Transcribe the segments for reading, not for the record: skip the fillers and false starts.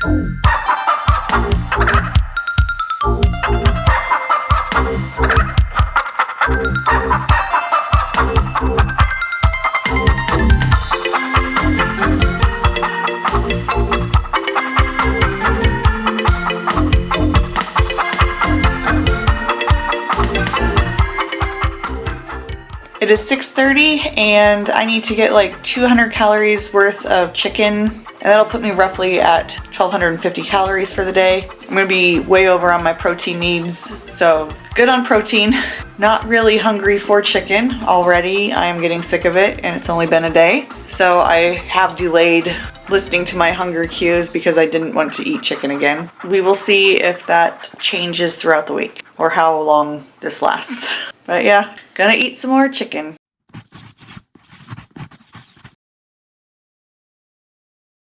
It is 6:30 and I need to get like 200 calories worth of chicken, and that'll put me roughly at 1,250 calories for the day. I'm gonna be way over on my protein needs, so good on protein. Not really hungry for chicken already. I am getting sick of it and it's only been a day. So I have delayed listening to my hunger cues because I didn't want to eat chicken again. We will see if that changes throughout the week or how long this lasts. But yeah, gonna eat some more chicken.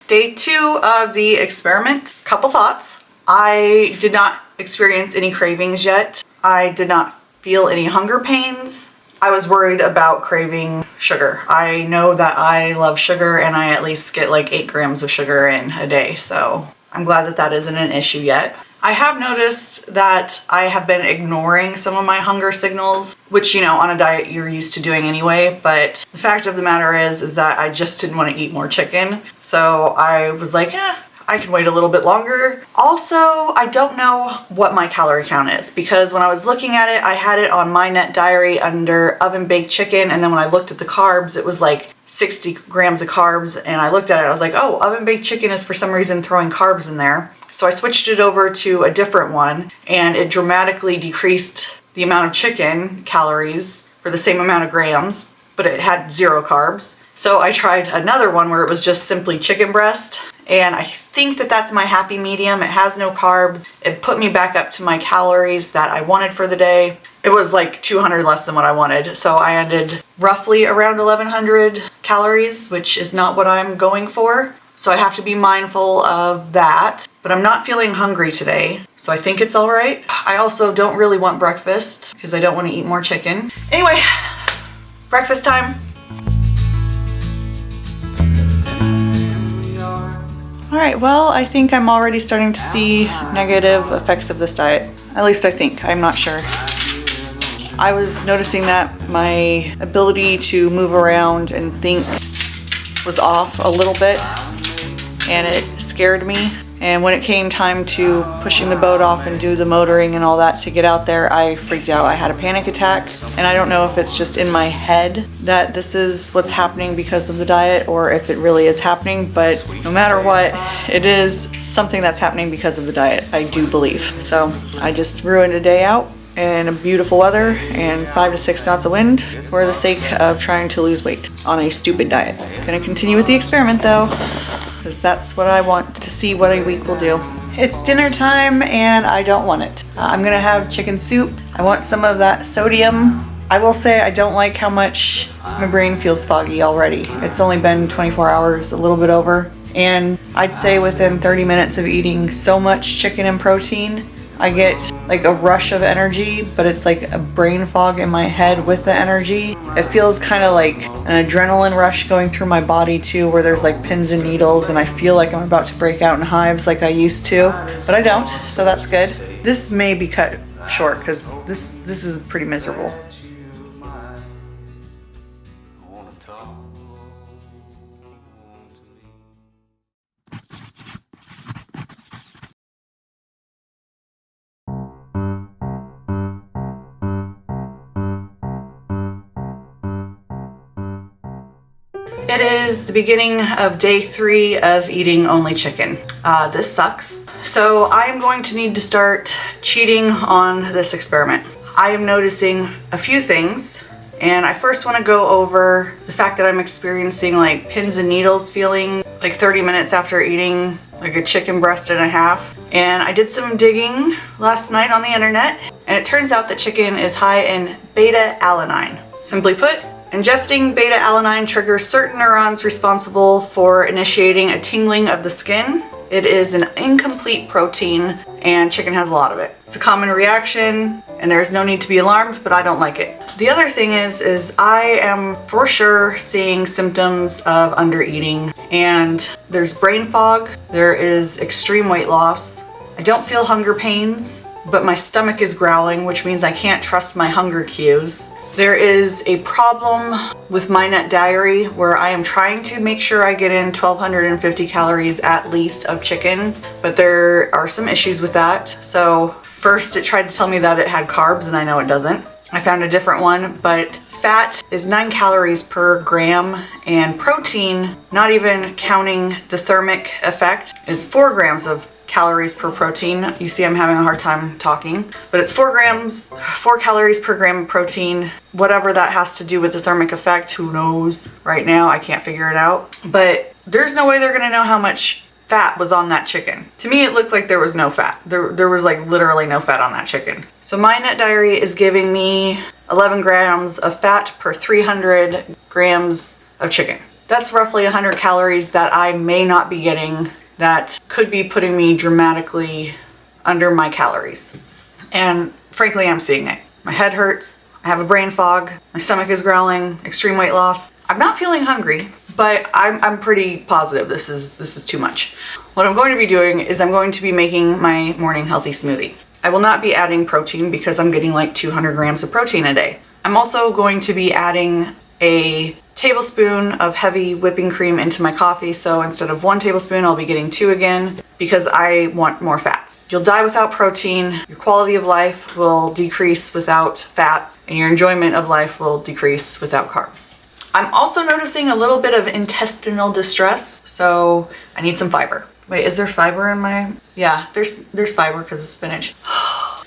Day 2 of the experiment. Couple thoughts. I did not experience any cravings yet. I did not feel any hunger pains. I was worried about craving sugar. I know that I love sugar and I at least get like 8 grams of sugar in a day, so I'm glad that that isn't an issue yet. I have noticed that I have been ignoring some of my hunger signals, which, you know, on a diet you're used to doing anyway, but the fact of the matter is that I just didn't want to eat more chicken. So I was like, I can wait a little bit longer. Also, I don't know what my calorie count is because when I was looking at it, I had it on my net diary under oven baked chicken, and then when I looked at the carbs, it was like 60 grams of carbs, and I looked at it, I was like, oh, oven baked chicken is for some reason throwing carbs in there. So I switched it over to a different one and it dramatically decreased the amount of chicken calories for the same amount of grams, but it had 0 carbs. So I tried another one where it was just simply chicken breast, and I think that that's my happy medium. It has no carbs. It put me back up to my calories that I wanted for the day. It was like 200 less than what I wanted. So I ended roughly around 1,100 calories, which is not what I'm going for. So I have to be mindful of that, but I'm not feeling hungry today, so I think it's all right. I also don't really want breakfast because I don't want to eat more chicken. Anyway, breakfast time. All right, well, I think I'm already starting to see negative effects of this diet. At least I think, I'm not sure. I was noticing that my ability to move around and think was off a little bit, and it scared me. And when it came time to pushing the boat off and do the motoring and all that to get out there, I freaked out. I had a panic attack, and I don't know if it's just in my head that this is what's happening because of the diet or if it really is happening, but no matter what, it is something that's happening because of the diet, I do believe. So I just ruined a day out in beautiful weather and 5 to 6 knots of wind for the sake of trying to lose weight on a stupid diet. Gonna continue with the experiment though, because that's what I want to see what a week will do. It's dinner time and I don't want it. I'm gonna have chicken soup. I want some of that sodium. I will say I don't like how much my brain feels foggy already. It's only been 24 hours, a little bit over. And I'd say within 30 minutes of eating so much chicken and protein, I get like a rush of energy, but it's like a brain fog in my head with the energy. It feels kind of like an adrenaline rush going through my body too, where there's like pins and needles and I feel like I'm about to break out in hives like I used to, but I don't, so that's good. This may be cut short because this is pretty miserable. It is the beginning of day 3 of eating only chicken. This sucks. So I am going to need to start cheating on this experiment. I am noticing a few things, and I first want to go over the fact that I'm experiencing like pins and needles feeling like 30 minutes after eating like a chicken breast and a half. And I did some digging last night on the internet, and it turns out that chicken is high in beta-alanine. Simply put, ingesting beta-alanine triggers certain neurons responsible for initiating a tingling of the skin. It is an incomplete protein, and chicken has a lot of it. It's a common reaction, and there's no need to be alarmed, but I don't like it. The other thing is I am for sure seeing symptoms of undereating, and there's brain fog, there is extreme weight loss. I don't feel hunger pains, but my stomach is growling, which means I can't trust my hunger cues. There is a problem with my nut diary where I am trying to make sure I get in 1,250 calories at least of chicken, but there are some issues with that. So first it tried to tell me that it had carbs, and I know it doesn't. I found a different one, but fat is 9 calories per gram, and protein, not even counting the thermic effect, is 4 grams of calories per protein. You see I'm having a hard time talking, but it's 4 calories per gram of protein. Whatever that has to do with the thermic effect, who knows? Right now I can't figure it out, but there's no way they're gonna know how much fat was on that chicken. To me, it looked like there was no fat. There was like literally no fat on that chicken. So my nut diary is giving me 11 grams of fat per 300 grams of chicken. That's roughly 100 calories that I may not be getting, that could be putting me dramatically under my calories. And frankly, I'm seeing it. My head hurts, I have a brain fog, my stomach is growling, extreme weight loss. I'm not feeling hungry, but I'm pretty positive this is too much. What I'm going to be doing is I'm going to be making my morning healthy smoothie. I will not be adding protein because I'm getting like 200 grams of protein a day. I'm also going to be adding a tablespoon of heavy whipping cream into my coffee, so instead of 1 tablespoon, I'll be getting 2 again because I want more fats. You'll die without protein, your quality of life will decrease without fats, and your enjoyment of life will decrease without carbs. I'm also noticing a little bit of intestinal distress, so I need some fiber. Wait, is there fiber in my... Yeah, there's fiber because of spinach.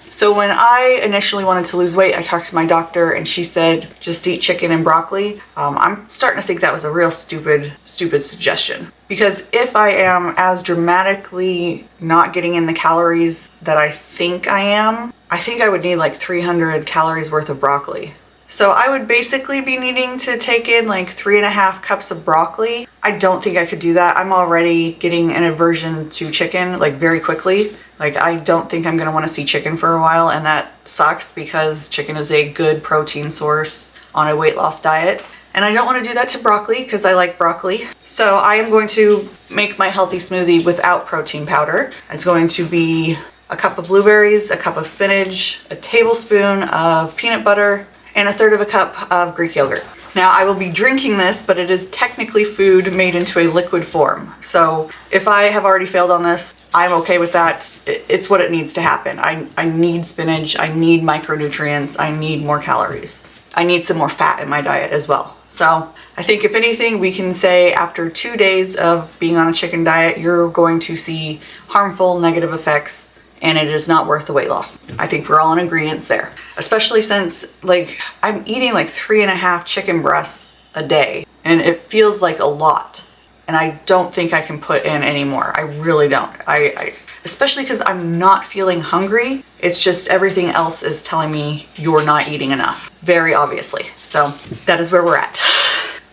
So when I initially wanted to lose weight, I talked to my doctor and she said, just eat chicken and broccoli. I'm starting to think that was a real stupid suggestion. Because if I am as dramatically not getting in the calories that I think I am, I think I would need like 300 calories worth of broccoli. So I would basically be needing to take in like 3.5 cups of broccoli. I don't think I could do that. I'm already getting an aversion to chicken like very quickly. Like I don't think I'm gonna wanna see chicken for a while, and that sucks because chicken is a good protein source on a weight loss diet. And I don't wanna do that to broccoli because I like broccoli. So I am going to make my healthy smoothie without protein powder. It's going to be a cup of blueberries, a cup of spinach, a tablespoon of peanut butter, and 1/3 cup of Greek yogurt. Now I will be drinking this, but it is technically food made into a liquid form. So if I have already failed on this, I'm okay with that. It's what it needs to happen. I need spinach, I need micronutrients, I need more calories. I need some more fat in my diet as well. So I think if anything, we can say after 2 days of being on a chicken diet, you're going to see harmful negative effects, and it is not worth the weight loss. I think we're all in agreement there, especially since like I'm eating like 3.5 chicken breasts a day, and it feels like a lot, and I don't think I can put in any more. I really don't. I especially because I'm not feeling hungry. It's just everything else is telling me you're not eating enough, very obviously. So that is where we're at.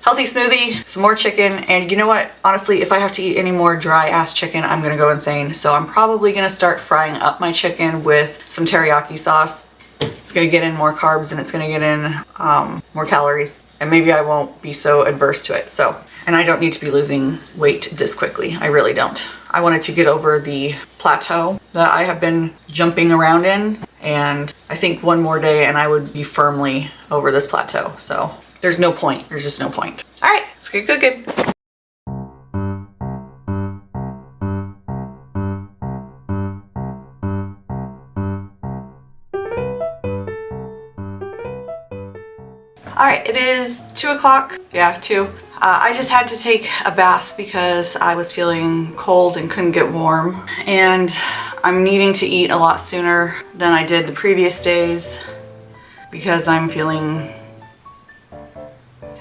Healthy smoothie, some more chicken, and you know what? Honestly, if I have to eat any more dry ass chicken, I'm gonna go insane. So I'm probably gonna start frying up my chicken with some teriyaki sauce. It's gonna get in more carbs and it's gonna get in more calories, and maybe I won't be so adverse to it. So, and I don't need to be losing weight this quickly. I really don't. I wanted to get over the plateau that I have been jumping around in, and I think one more day and I would be firmly over this plateau. So there's no point. There's just no point. All right, let's get cooking. All right, it is 2 o'clock. Yeah, 2. I just had to take a bath because I was feeling cold and couldn't get warm. And I'm needing to eat a lot sooner than I did the previous days because I'm feeling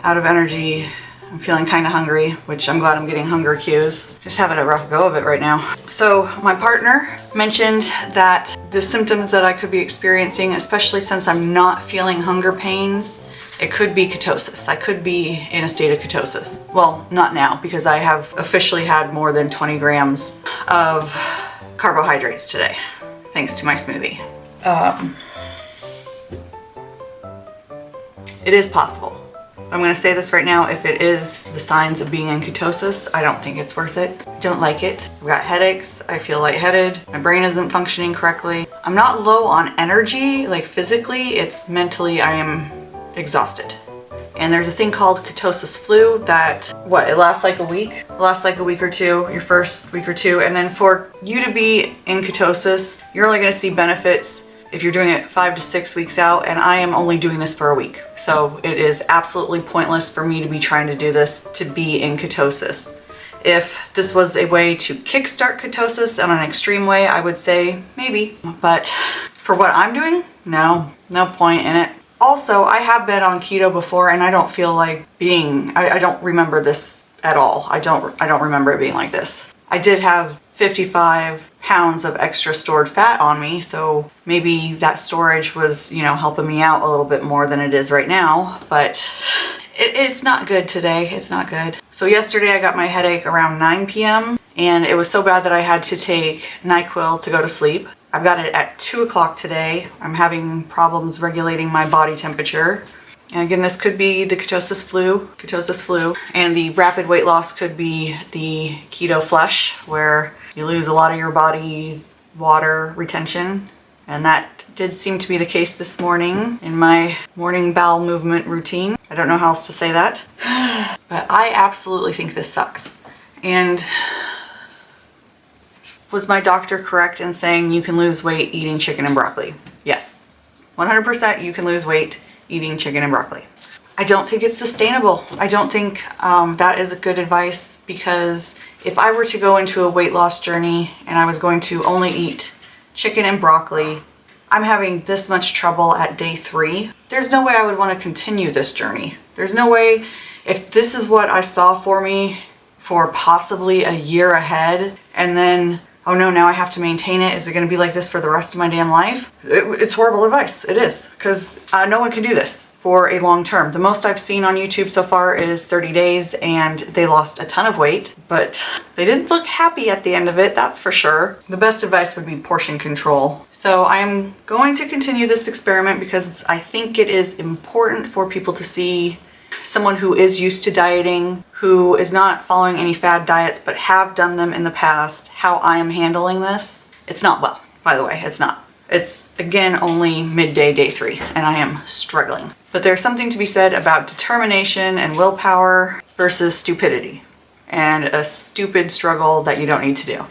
out of energy. I'm feeling kind of hungry, which I'm glad I'm getting hunger cues. Just having a rough go of it right now. So my partner mentioned that the symptoms that I could be experiencing, especially since I'm not feeling hunger pains, it could be ketosis. I could be in a state of ketosis. Well, not now, because I have officially had more than 20 grams of carbohydrates today, thanks to my smoothie. It is possible, I'm gonna say this right now, if it is the signs of being in ketosis, I don't think it's worth it. I don't like it. I've got headaches, I feel lightheaded, my brain isn't functioning correctly. I'm not low on energy, like physically, it's mentally I am exhausted. And there's a thing called ketosis flu that, it lasts like a week? It lasts like a week or two, your first week or two. And then for you to be in ketosis, you're only gonna see benefits if you're doing it 5 to 6 weeks out, and I am only doing this for a week. So it is absolutely pointless for me to be trying to do this to be in ketosis. If this was a way to kickstart ketosis in an extreme way, I would say maybe. But for what I'm doing, no point in it. Also, I have been on keto before and I don't feel like I don't remember this at all. I don't remember it being like this. I did have 55 pounds of extra stored fat on me, so maybe that storage was, helping me out a little bit more than it is right now, but it's not good today. It's not good. So yesterday I got my headache around 9 p.m. and it was so bad that I had to take NyQuil to go to sleep. I've got it at 2 o'clock today. I'm having problems regulating my body temperature. And again, this could be the ketosis flu, and the rapid weight loss could be the keto flush, where you lose a lot of your body's water retention. And that did seem to be the case this morning in my morning bowel movement routine. I don't know how else to say that, but I absolutely think this sucks. And was my doctor correct in saying you can lose weight eating chicken and broccoli? Yes, 100% you can lose weight eating chicken and broccoli. I don't think it's sustainable. I don't think that is a good advice, because if I were to go into a weight loss journey and I was going to only eat chicken and broccoli, I'm having this much trouble at day 3. There's no way I would want to continue this journey. There's no way, if this is what I saw for me for possibly a year ahead, and then oh no, now I have to maintain it. Is it going to be like this for the rest of my damn life? It's horrible advice. It is, because no one can do this for a long term. The most I've seen on YouTube so far is 30 days and they lost a ton of weight, but they didn't look happy at the end of it, that's for sure. The best advice would be portion control. So I'm going to continue this experiment because I think it is important for people to see someone who is used to dieting, who is not following any fad diets but have done them in the past, how I am handling this. It's not well, by the way, it's not. It's, again, only midday, day 3, and I am struggling. But there's something to be said about determination and willpower versus stupidity, and a stupid struggle that you don't need to do.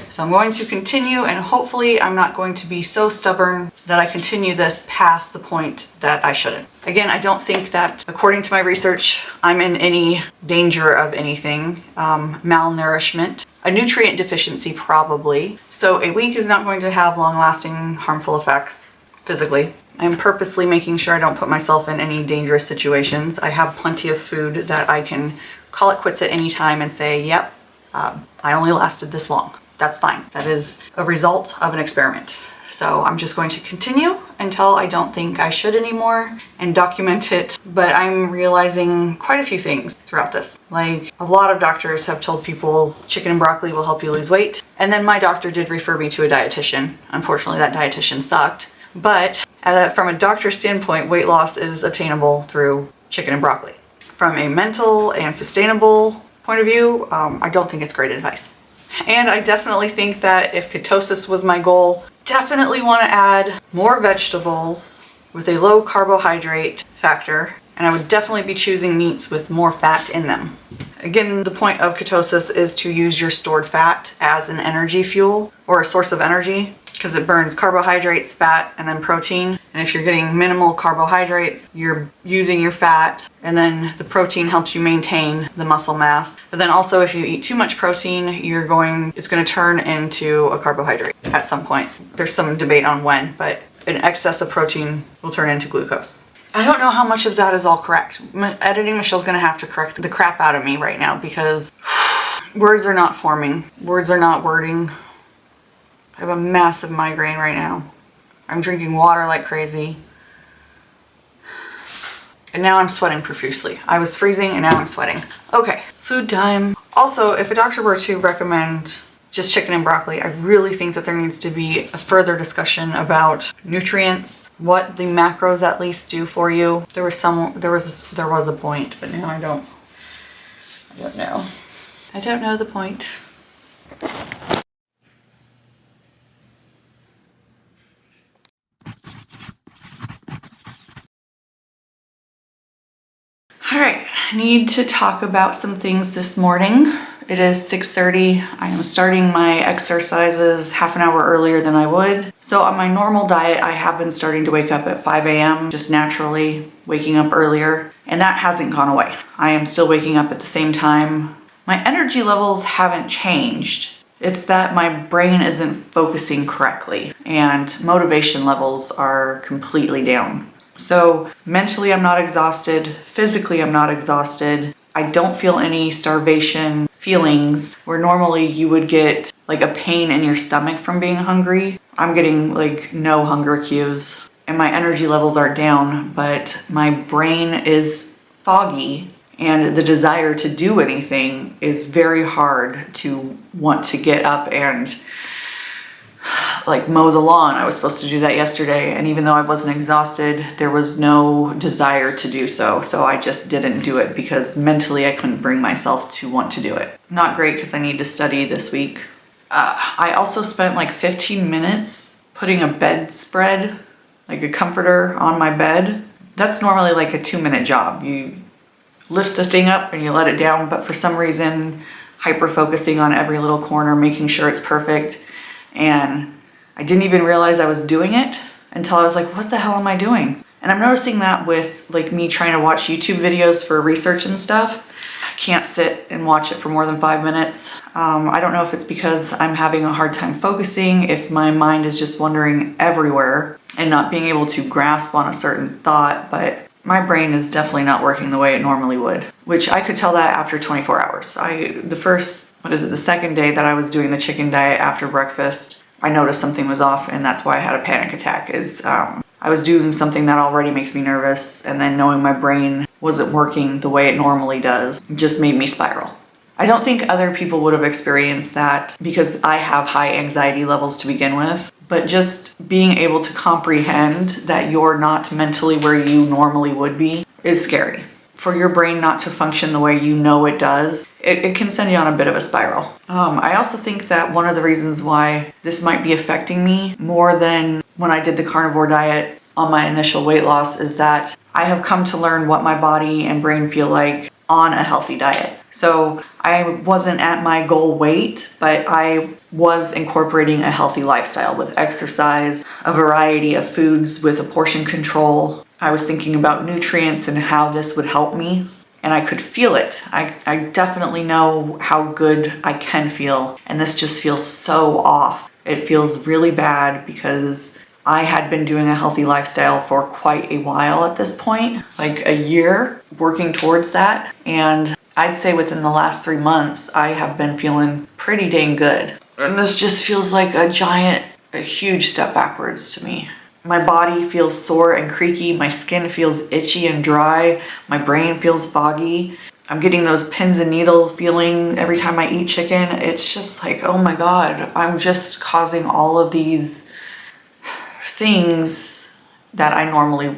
So I'm going to continue, and hopefully I'm not going to be so stubborn that I continue this past the point that I shouldn't. Again, I don't think that, according to my research, I'm in any danger of anything. Malnourishment, a nutrient deficiency probably. So a week is not going to have long-lasting harmful effects physically. I'm purposely making sure I don't put myself in any dangerous situations. I have plenty of food that I can call it quits at any time and say, yep, I only lasted this long. That's fine. That is a result of an experiment. So I'm just going to continue until I don't think I should anymore and document it. But I'm realizing quite a few things throughout this. Like, a lot of doctors have told people chicken and broccoli will help you lose weight. And then my doctor did refer me to a dietitian. Unfortunately, that dietitian sucked. But from a doctor's standpoint, weight loss is obtainable through chicken and broccoli. From a mental and sustainable point of view, I don't think it's great advice. And I definitely think that if ketosis was my goal, definitely want to add more vegetables with a low carbohydrate factor, and I would definitely be choosing meats with more fat in them. Again, the point of ketosis is to use your stored fat as an energy fuel or a source of energy, because it burns carbohydrates, fat, and then protein. And if you're getting minimal carbohydrates, you're using your fat, and then the protein helps you maintain the muscle mass. But then also, if you eat too much protein, it's going to turn into a carbohydrate at some point. There's some debate on when, but an excess of protein will turn into glucose. I don't know how much of that is all correct. Editing Michelle's going to have to correct the crap out of me right now, because words are not forming. Words are not wording. I have a massive migraine right now. I'm drinking water like crazy. And now I'm sweating profusely. I was freezing and now I'm sweating. Okay, food time. Also, if a doctor were to recommend just chicken and broccoli. I really think that there needs to be a further discussion about nutrients, what the macros at least do for you. There was a point, but now I don't know. I don't know the point. All right, I need to talk about some things this morning. It is 6:30. I am starting my exercises half an hour earlier than I would. So on my normal diet, I have been starting to wake up at 5 a.m., just naturally waking up earlier, and that hasn't gone away. I am still waking up at the same time. My energy levels haven't changed. It's that my brain isn't focusing correctly, and motivation levels are completely down. So mentally, I'm not exhausted. Physically, I'm not exhausted. I don't feel any starvation feelings where normally you would get like a pain in your stomach from being hungry. I'm getting like no hunger cues, and my energy levels are down, but my brain is foggy, and the desire to do anything is very hard to want to get up and like mow the lawn. I was supposed to do that yesterday, and even though I wasn't exhausted, there was no desire to do so. So I just didn't do it because mentally I couldn't bring myself to want to do it. Not great because I need to study this week. I also spent like 15 minutes putting a bedspread, like a comforter, on my bed. That's normally like a 2-minute job. You lift the thing up and you let it down, but for some reason, hyper-focusing on every little corner, making sure it's perfect. And I didn't even realize I was doing it until I was like, what the hell am I doing? And I'm noticing that with like me trying to watch YouTube videos for research and stuff. I can't sit and watch it for more than 5 minutes. I don't know if it's because I'm having a hard time focusing, if my mind is just wandering everywhere and not being able to grasp on a certain thought, but my brain is definitely not working the way it normally would, which I could tell that after 24 hours. The second day that I was doing the chicken diet after breakfast, I noticed something was off, and that's why I had a panic attack. I was doing something that already makes me nervous, and then knowing my brain wasn't working the way it normally does just made me spiral. I don't think other people would have experienced that because I have high anxiety levels to begin with, but just being able to comprehend that you're not mentally where you normally would be is scary. For your brain not to function the way you know it does, it can send you on a bit of a spiral. I also think that one of the reasons why this might be affecting me more than when I did the carnivore diet on my initial weight loss is that I have come to learn what my body and brain feel like on a healthy diet. So I wasn't at my goal weight, but I was incorporating a healthy lifestyle with exercise, a variety of foods with a portion control. I was thinking about nutrients and how this would help me, and I could feel it. I definitely know how good I can feel, and this just feels so off. It feels really bad because I had been doing a healthy lifestyle for quite a while at this point, like a year, working towards that, and I'd say within the last 3 months, I have been feeling pretty dang good. And this just feels like a huge step backwards to me. My body feels sore and creaky. My skin feels itchy and dry. My brain feels foggy. I'm getting those pins and needle feeling every time I eat chicken. It's just like, oh my God, I'm just causing all of these things that I normally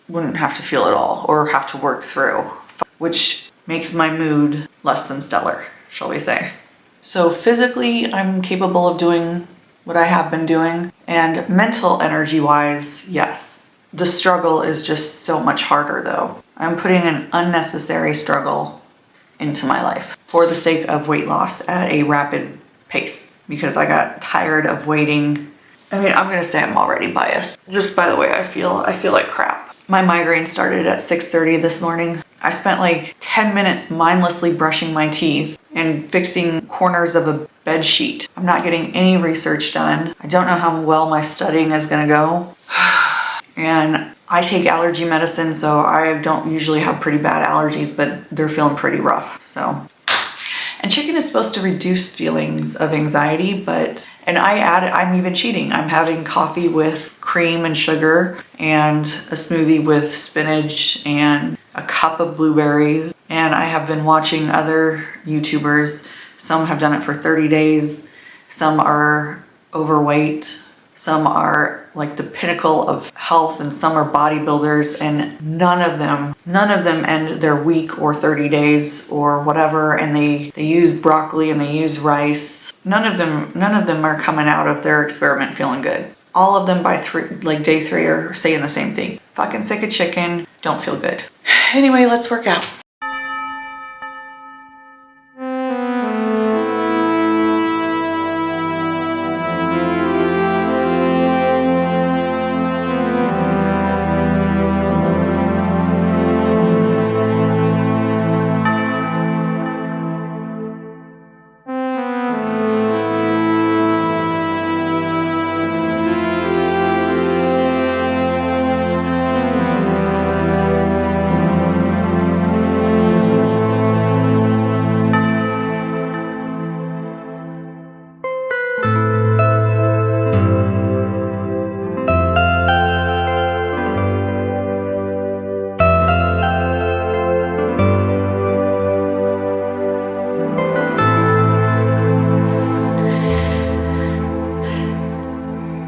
wouldn't have to feel at all or have to work through, which makes my mood less than stellar, shall we say. So physically, I'm capable of doing what I have been doing, and mental energy-wise, yes. The struggle is just so much harder though. I'm putting an unnecessary struggle into my life for the sake of weight loss at a rapid pace because I got tired of waiting. I mean, I'm gonna say I'm already biased. Just by the way I feel like crap. My migraine started at 6:30 this morning. I spent like 10 minutes mindlessly brushing my teeth and fixing corners of a bed sheet. I'm not getting any research done. I don't know how well my studying is gonna go. And I take allergy medicine, so I don't usually have pretty bad allergies, but they're feeling pretty rough, so. And chicken is supposed to reduce feelings of anxiety, I'm even cheating. I'm having coffee with cream and sugar and a smoothie with spinach and a cup of blueberries. And I have been watching other YouTubers. Some have done it for 30 days. Some are overweight. Some are like the pinnacle of health, and some are bodybuilders, and none of them end their week or 30 days or whatever, and they use broccoli and they use rice. None of them are coming out of their experiment feeling good. All of them by day 3 are saying the same thing. Fucking sick of chicken, don't feel good. Anyway, let's work out.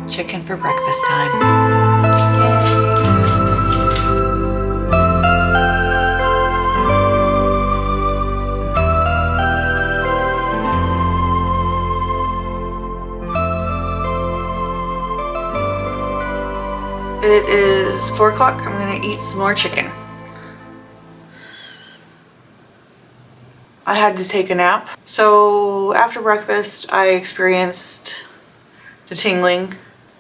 Chicken for breakfast time. It is 4 o'clock. I'm gonna eat some more chicken. I had to take a nap. So after breakfast, I experienced the tingling.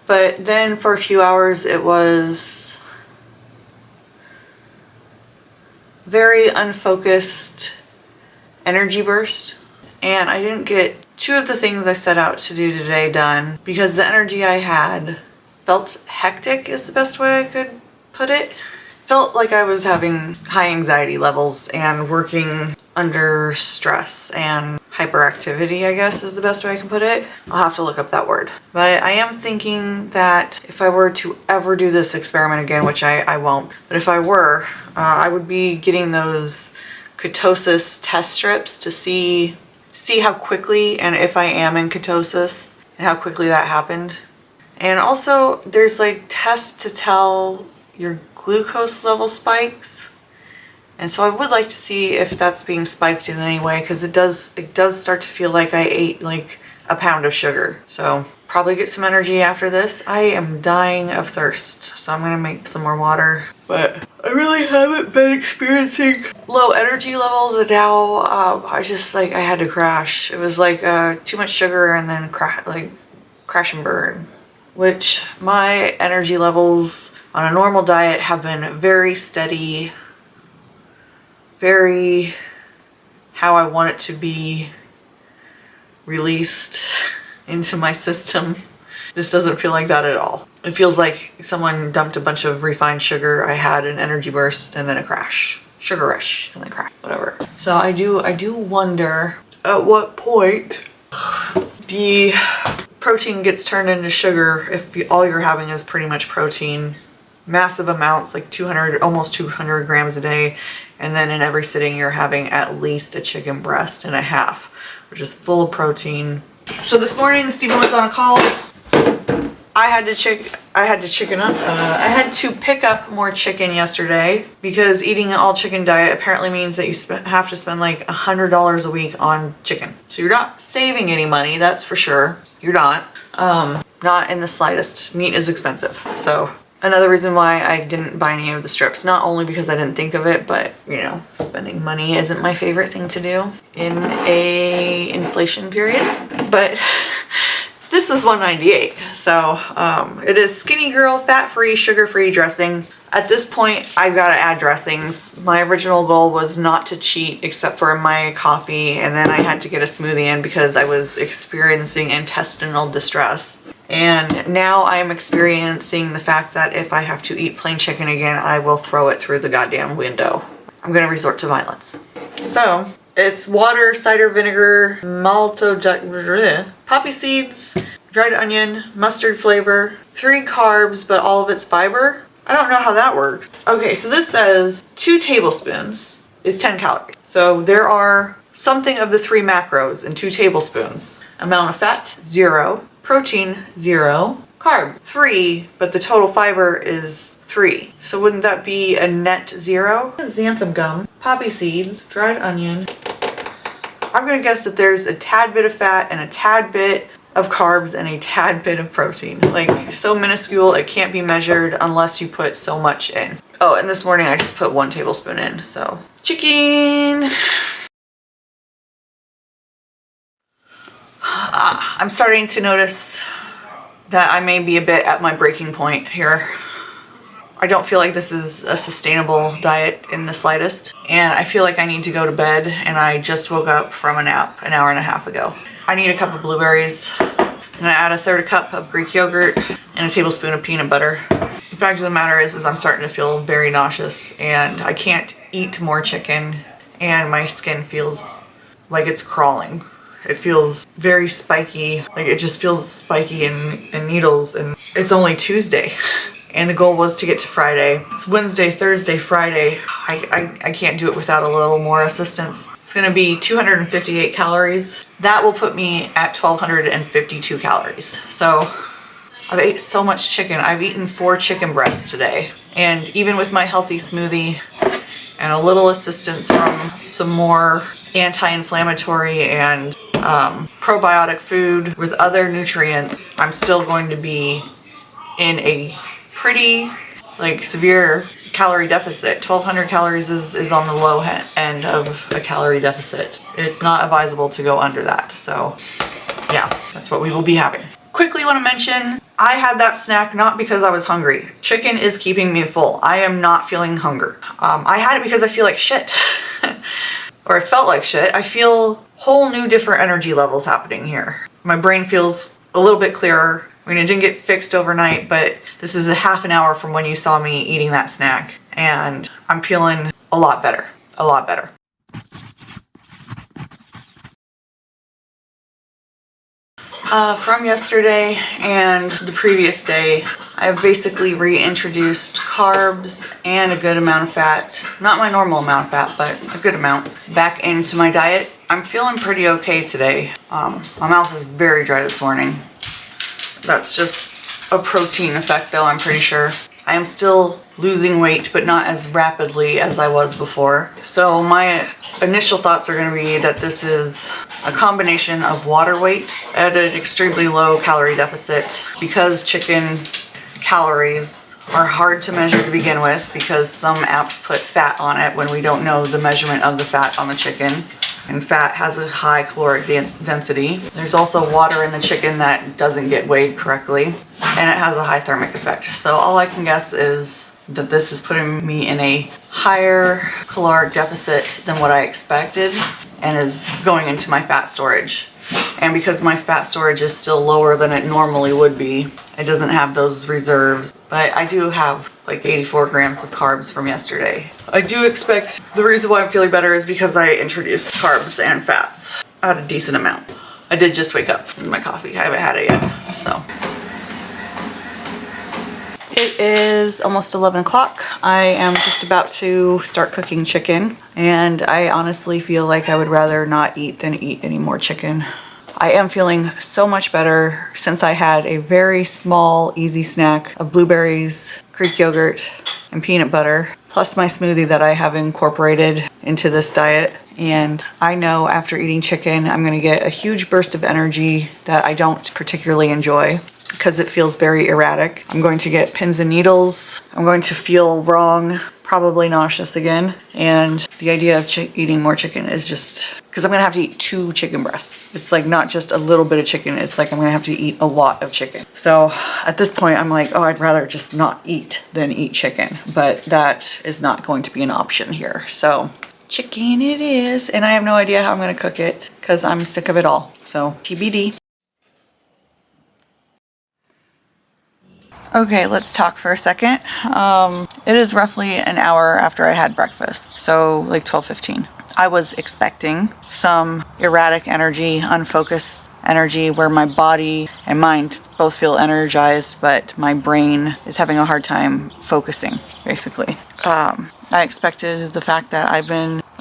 But then for a few hours it was very unfocused energy burst, and I didn't get 2 of the things I set out to do today done because the energy I had felt hectic is the best way I could put it. Felt like I was having high anxiety levels and working under stress and hyperactivity, I guess is the best way I can put it. I'll have to look up that word. But I am thinking that if I were to ever do this experiment again, which I won't, but if I were, I would be getting those ketosis test strips to see how quickly, and if I am in ketosis, and how quickly that happened. And also there's like tests to tell your glucose level spikes. And so I would like to see if that's being spiked in any way, because it does start to feel like I ate like a pound of sugar. So probably get some energy after this. I am dying of thirst, so I'm gonna make some more water. But I really haven't been experiencing low energy levels, and now I had to crash. It was like too much sugar and then crash and burn. Which my energy levels on a normal diet have been very steady, very how I want it to be released into my system. This doesn't feel like that at all. It feels like someone dumped a bunch of refined sugar. I had an energy burst and then a crash. Sugar rush and then crash, whatever. So I do wonder at what point the protein gets turned into sugar if all you're having is pretty much protein. Massive amounts, like 200, almost 200 grams a day. And then in every sitting you're having at least a chicken breast and a half, which is full of protein. So this morning Stephen was on a call. I had to chicken up. I had to pick up more chicken yesterday because eating an all chicken diet apparently means that you have to spend like $100 a week on chicken. So you're not saving any money, that's for sure. You're not. Not in the slightest. Meat is expensive. So another reason why I didn't buy any of the strips, not only because I didn't think of it, but you know, spending money isn't my favorite thing to do in a inflation period. But this was $198. So it is Skinny Girl fat-free, sugar-free dressing. At this point, I've got to add dressings. My original goal was not to cheat except for my coffee, and then I had to get a smoothie in because I was experiencing intestinal distress. And now I am experiencing the fact that if I have to eat plain chicken again, I will throw it through the goddamn window. I'm gonna resort to violence. So it's water, cider vinegar, poppy seeds, dried onion, mustard flavor, 3 carbs, but all of it's fiber. I don't know how that works. Okay, so this says 2 tablespoons is 10 calories. So there are something of the 3 macros in 2 tablespoons. Amount of fat, 0. Protein, 0. Carb, 3, but the total fiber is 3. So wouldn't that be a net 0? Xanthan gum, poppy seeds, dried onion. I'm gonna guess that there's a tad bit of fat and a tad bit of carbs and a tad bit of protein. Like, so minuscule it can't be measured unless you put so much in. Oh, and this morning I just put 1 tablespoon in, so. Chicken! I'm starting to notice that I may be a bit at my breaking point here. I don't feel like this is a sustainable diet in the slightest, and I feel like I need to go to bed, and I just woke up from a nap an hour and a half ago. I need a cup of blueberries, and I add a 1/3 cup of Greek yogurt and a tablespoon of peanut butter. The fact of the matter is I'm starting to feel very nauseous, and I can't eat more chicken, and my skin feels like it's crawling. It feels very spiky, like it just feels spiky and needles, and it's only Tuesday. And the goal was to get to Friday. It's Wednesday, Thursday, Friday. I can't do it without a little more assistance. It's gonna be 258 calories. That will put me at 1,252 calories. So I've ate so much chicken. I've eaten 4 chicken breasts today. And even with my healthy smoothie and a little assistance from some more anti-inflammatory and probiotic food with other nutrients, I'm still going to be in a pretty severe calorie deficit. 1,200 calories is on the low end of a calorie deficit. It's not advisable to go under that. So yeah, that's what we will be having. Quickly want to mention, I had that snack not because I was hungry. Chicken is keeping me full. I am not feeling hunger. I had it because I feel like shit. Or I felt like shit. I feel whole new different energy levels happening here. My brain feels a little bit clearer. I mean, it didn't get fixed overnight, but this is a half an hour from when you saw me eating that snack, and I'm feeling a lot better, a lot better. From yesterday and the previous day, I've basically reintroduced carbs and a good amount of fat, not my normal amount of fat, but a good amount, back into my diet. I'm feeling pretty okay today. My mouth is very dry this morning. That's just a protein effect though, I'm pretty sure. I am still losing weight, but not as rapidly as I was before. So my initial thoughts are going to be that this is a combination of water weight at an extremely low calorie deficit, because chicken calories are hard to measure to begin with, because some apps put fat on it when we don't know the measurement of the fat on the chicken. And fat has a high caloric density. There's also water in the chicken that doesn't get weighed correctly, and it has a high thermic effect. So all I can guess is that this is putting me in a higher caloric deficit than what I expected, and is going into my fat storage. And because my fat storage is still lower than it normally would be, it doesn't have those reserves. But I do have like 84 grams of carbs from yesterday. I do expect the reason why I'm feeling better is because I introduced carbs and fats at a decent amount. I did just wake up with my coffee. I haven't had it yet, so. It is almost 11 o'clock. I am just about to start cooking chicken, and I honestly feel like I would rather not eat than eat any more chicken. I am feeling so much better since I had a very small, easy snack of blueberries, Greek yogurt, and peanut butter, plus my smoothie that I have incorporated into this diet. And I know after eating chicken, I'm gonna get a huge burst of energy that I don't particularly enjoy, because it feels very erratic. I'm going to get pins and needles. I'm going to feel wrong, probably nauseous again. And the idea of eating more chicken is just, because I'm gonna have to eat 2 chicken breasts. It's like not just a little bit of chicken, it's like I'm gonna have to eat a lot of chicken. So at this point, I'm like, oh, I'd rather just not eat than eat chicken. But that is not going to be an option here. So chicken it is, and I have no idea how I'm gonna cook it because I'm sick of it all. So TBD. Okay, let's talk for a second. It is roughly an hour after I had breakfast, so like 12:15. I was expecting some erratic energy, unfocused energy, where my body and mind both feel energized, but my brain is having a hard time focusing, basically. I expected the fact that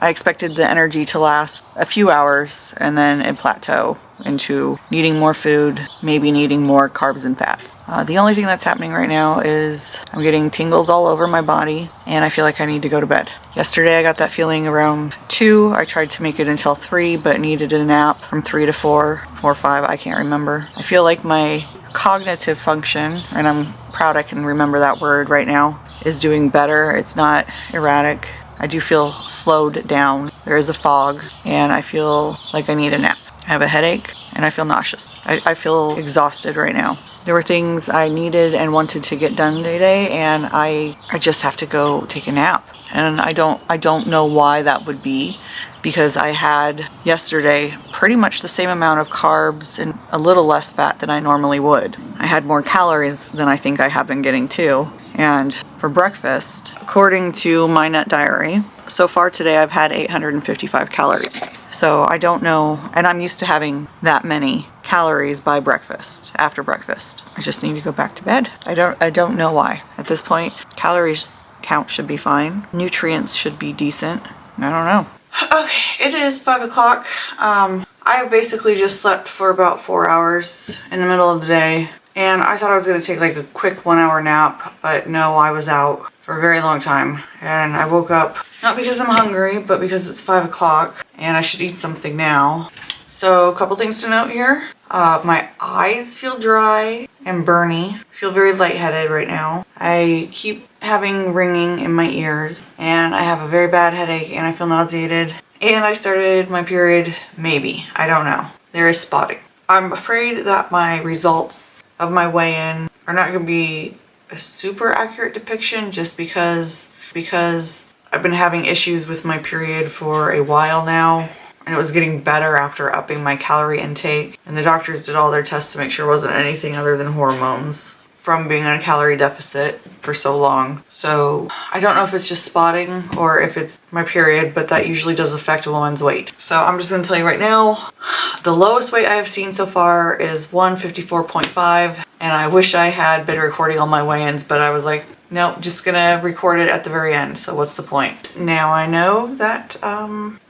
I expected the energy to last a few hours and then it plateau into needing more food, maybe needing more carbs and fats. The only thing that's happening right now is I'm getting tingles all over my body and I feel like I need to go to bed. Yesterday I got that feeling around 2. I tried to make it until 3 but needed a nap from 3 to 4, 4 or 5, I can't remember. I feel like my cognitive function, and I'm proud I can remember that word right now, is doing better. It's not erratic. I do feel slowed down. There is a fog and I feel like I need a nap. I have a headache and I feel nauseous. I feel exhausted right now. There were things I needed and wanted to get done today and I just have to go take a nap. And I don't know why that would be, because I had yesterday pretty much the same amount of carbs and a little less fat than I normally would. I had more calories than I think I have been getting too. And for breakfast, according to my nut diary, so far today I've had 855 calories. So I don't know, and I'm used to having that many calories by breakfast, after breakfast. I just need to go back to bed. I don't know why. At this point, calories count should be fine. Nutrients should be decent. I don't know. Okay, it is 5 o'clock. I have basically just slept for about 4 hours in the middle of the day. And I thought I was going to take like a quick 1 hour nap, but no, I was out for a very long time. And I woke up not because I'm hungry, but because it's 5 o'clock and I should eat something now. So a couple things to note here. My eyes feel dry and burny. I feel very lightheaded right now. I keep having ringing in my ears and I have a very bad headache and I feel nauseated. And I started my period, maybe. I don't know. There is spotting. I'm afraid that my results of my weigh-in are not going to be a super accurate depiction just because I've been having issues with my period for a while now. And it was getting better after upping my calorie intake. And the doctors did all their tests to make sure it wasn't anything other than hormones from being on a calorie deficit for so long. So I don't know if it's just spotting or if it's my period, but that usually does affect a woman's weight. So I'm just gonna tell you right now, the lowest weight I have seen so far is 154.5. And I wish I had been recording all my weigh-ins, but I was like, nope, just gonna record it at the very end. So what's the point? Now I know that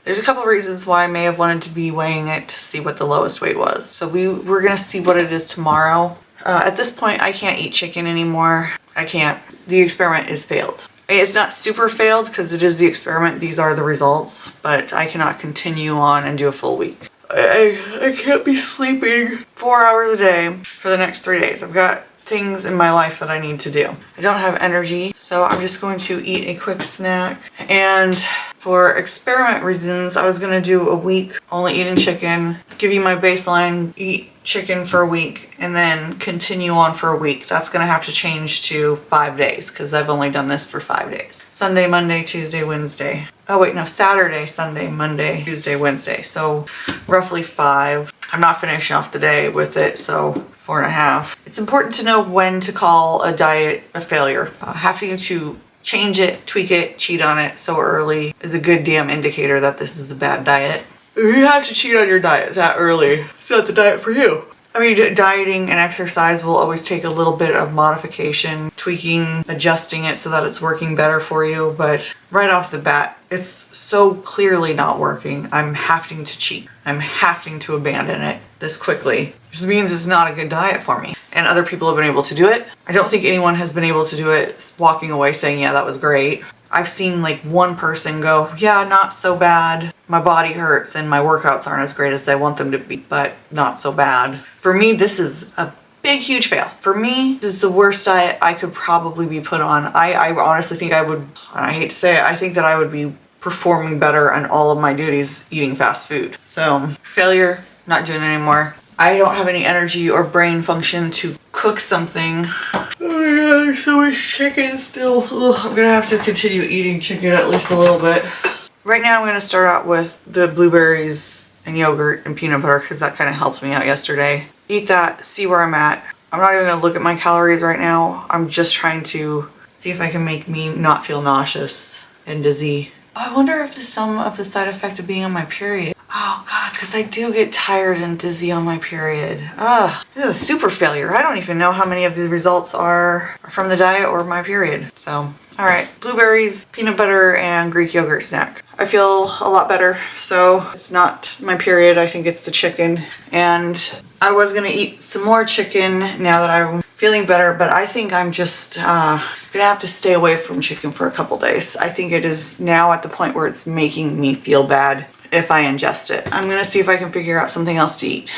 there's a couple of reasons why I may have wanted to be weighing it to see what the lowest weight was. So we're gonna see what it is tomorrow. At this point, I can't eat chicken anymore. I can't. The experiment is failed. It's not super failed because it is the experiment. These are the results, but I cannot continue on and do a full week. I can't be sleeping 4 hours a day for the next 3 days. I've got things in my life that I need to do. I don't have energy, so I'm just going to eat a quick snack. And for experiment reasons, I was gonna do a week only eating chicken, give you my baseline, eat chicken for a week, and then continue on for a week. That's gonna have to change to 5 days because I've only done this for 5 days. Sunday, Monday, Tuesday, Wednesday. Oh wait, no, Saturday, Sunday, Monday, Tuesday, Wednesday. So roughly 5. I'm not finishing off the day with it, so 4.5. It's important to know when to call a diet a failure. Having to change it, tweak it, cheat on it so early is a good damn indicator that this is a bad diet. If you have to cheat on your diet that early, it's not the diet for you. I mean, dieting and exercise will always take a little bit of modification, tweaking, adjusting it so that it's working better for you, but right off the bat, it's so clearly not working. I'm having to cheat. I'm having to abandon it this quickly. This means it's not a good diet for me. And other people have been able to do it. I don't think anyone has been able to do it walking away saying, yeah, that was great. I've seen like one person go, yeah, not so bad. My body hurts and my workouts aren't as great as I want them to be, but not so bad. For me, this is a big, huge fail. For me, this is the worst diet I could probably be put on. I honestly think I would, and I hate to say it, I think that I would be performing better on all of my duties eating fast food. So failure, not doing it anymore. I don't have any energy or brain function to cook something. Oh my god, there's so much chicken still. Ugh, I'm gonna have to continue eating chicken at least a little bit. Right now I'm gonna start out with the blueberries and yogurt and peanut butter because that kind of helped me out yesterday. Eat that, see where I'm at. I'm not even gonna look at my calories right now. I'm just trying to see if I can make me not feel nauseous and dizzy. I wonder if there's some of the side effect of being on my period. Oh god, because I do get tired and dizzy on my period. This is a super failure. I don't even know how many of the results are from the diet or my period. So, alright, blueberries, peanut butter, and Greek yogurt snack. I feel a lot better. So it's not my period, I think it's the chicken. And I was gonna eat some more chicken now that I'm feeling better, but I think I'm just gonna have to stay away from chicken for a couple days. I think it is now at the point where it's making me feel bad if I ingest it. I'm gonna see if I can figure out something else to eat.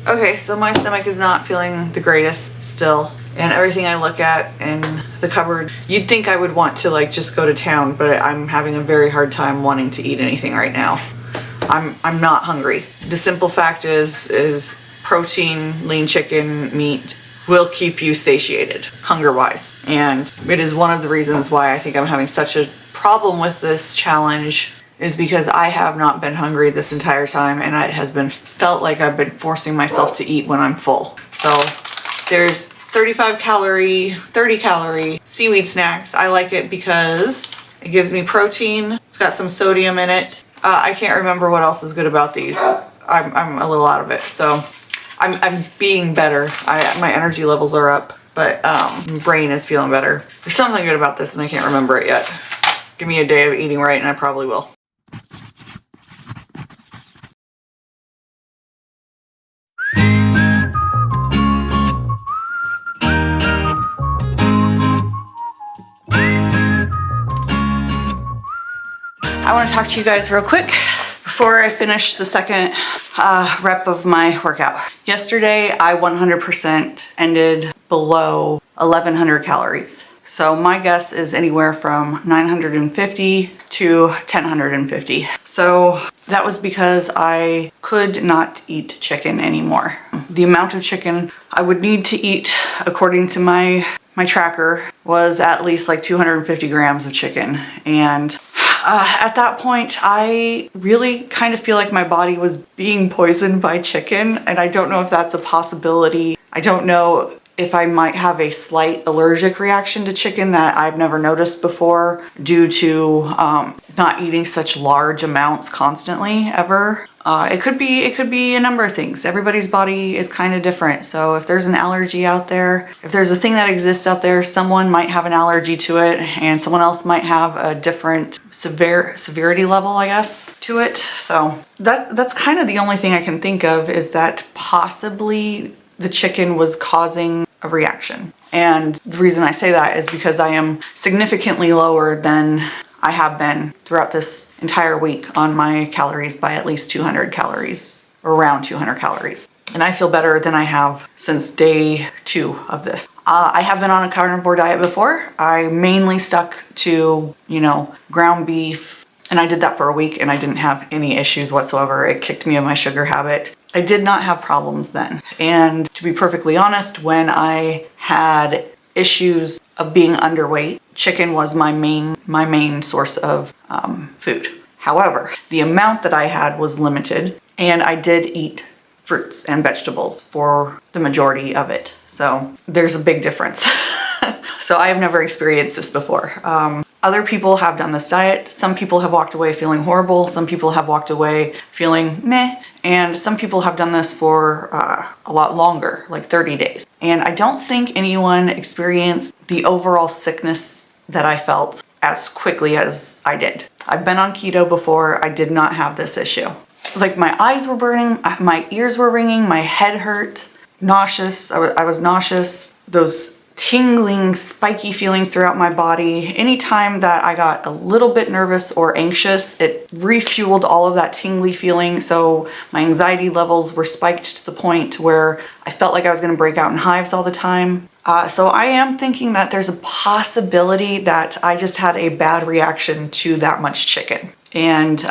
Okay, so my stomach is not feeling the greatest still. And everything I look at in the cupboard, you'd think I would want to like just go to town, but I'm having a very hard time wanting to eat anything right now. I'm not hungry. The simple fact is protein, lean chicken, meat will keep you satiated, hunger-wise. And it is one of the reasons why I think I'm having such a problem with this challenge, is because I have not been hungry this entire time, and it has been felt like I've been forcing myself to eat when I'm full. So there's 35 calorie, 30 calorie seaweed snacks. I like it because it gives me protein. It's got some sodium in it. I can't remember what else is good about these. I'm a little out of it. So I'm being better. My energy levels are up, but my brain is feeling better. There's something good about this and I can't remember it yet. Give me a day of eating right and I probably will. I want to talk to you guys real quick before I finish the second rep of my workout. Yesterday, I 100% ended below 1,100 calories. So my guess is anywhere from 950 to 1,050. So that was because I could not eat chicken anymore. The amount of chicken I would need to eat, according to my tracker, was at least like 250 grams of chicken. And at that point, I really kind of feel like my body was being poisoned by chicken, and I don't know if that's a possibility. I don't know if I might have a slight allergic reaction to chicken that I've never noticed before due to not eating such large amounts constantly ever. It could be a number of things. Everybody's body is kind of different. So if there's an allergy out there, if there's a thing that exists out there, someone might have an allergy to it and someone else might have a different severity level, I guess, to it. So that's kind of the only thing I can think of, is that possibly the chicken was causing a reaction. And the reason I say that is because I am significantly lower than I have been throughout this entire week on my calories by at least 200 calories, or around 200 calories. And I feel better than I have since day 2 of this. I have been on a carnivore diet before. I mainly stuck to, ground beef, and I did that for a week and I didn't have any issues whatsoever. It kicked me of my sugar habit. I did not have problems then. And to be perfectly honest, when I had issues of being underweight, chicken was my main source of food. However, the amount that I had was limited, and I did eat fruits and vegetables for the majority of it. So there's a big difference. So I have never experienced this before. Other people have done this diet. Some people have walked away feeling horrible. Some people have walked away feeling meh. And some people have done this for a lot longer, like 30 days. And I don't think anyone experienced the overall sickness that I felt as quickly as I did. I've been on keto before. I did not have this issue. Like my eyes were burning, my ears were ringing, my head hurt, nauseous. I was nauseous. Those tingling, spiky feelings throughout my body. Anytime that I got a little bit nervous or anxious, it refueled all of that tingly feeling. So my anxiety levels were spiked to the point where I felt like I was going to break out in hives all the time. So I am thinking that there's a possibility that I just had a bad reaction to that much chicken. And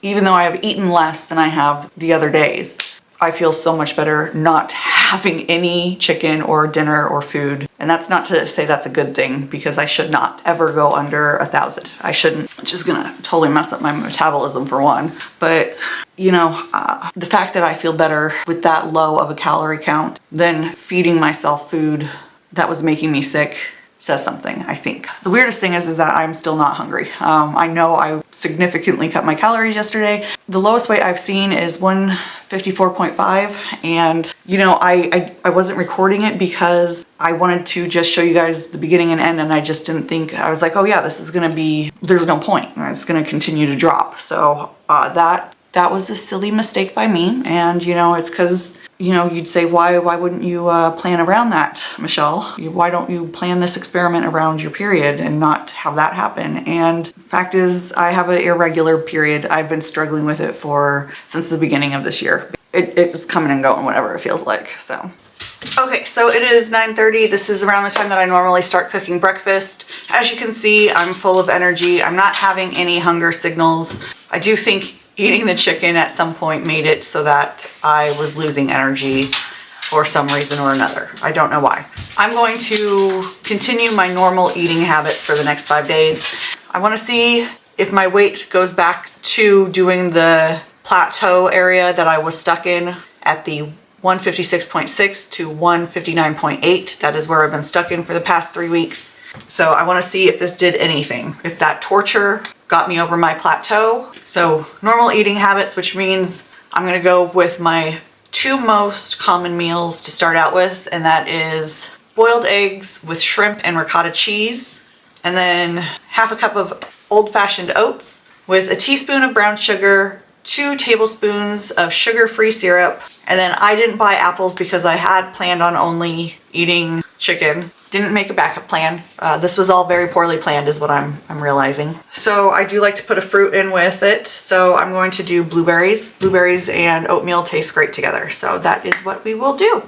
even though I have eaten less than I have the other days, I feel so much better not having any chicken or dinner or food. And that's not to say that's a good thing, because I should not ever go under 1,000. I shouldn't. It's just gonna totally mess up my metabolism for one. But the fact that I feel better with that low of a calorie count than feeding myself food that was making me sick says something, I think. The weirdest thing is that I'm still not hungry. I know I significantly cut my calories yesterday. The lowest weight I've seen is 154.5, and I wasn't recording it because I wanted to just show you guys the beginning and end, and I just didn't think, I was like, oh yeah, this is gonna be, there's no point. It's gonna continue to drop. So that was a silly mistake by me. And you know, it's because, you know, you'd say, why wouldn't you plan around that, Michelle? Why don't you plan this experiment around your period and not have that happen? And fact is, I have an irregular period. I've been struggling with it since the beginning of this year. It's coming and going whenever it feels like, so. Okay, so it is 9:30. This is around the time that I normally start cooking breakfast. As you can see, I'm full of energy. I'm not having any hunger signals. I do think eating the chicken at some point made it so that I was losing energy for some reason or another. I don't know why. I'm going to continue my normal eating habits for the next 5 days. I want to see if my weight goes back to doing the plateau area that I was stuck in at the 156.6 to 159.8. That is where I've been stuck in for the past 3 weeks. So I want to see if this did anything, if that torture got me over my plateau. So normal eating habits, which means I'm going to go with my 2 most common meals to start out with, and that is boiled eggs with shrimp and ricotta cheese, and then half a cup of old-fashioned oats with a teaspoon of brown sugar, 2 tablespoons of sugar-free syrup, and then I didn't buy apples because I had planned on only eating chicken. Didn't make a backup plan. This was all very poorly planned is what I'm realizing. So I do like to put a fruit in with it. So I'm going to do blueberries. Blueberries and oatmeal taste great together. So that is what we will do.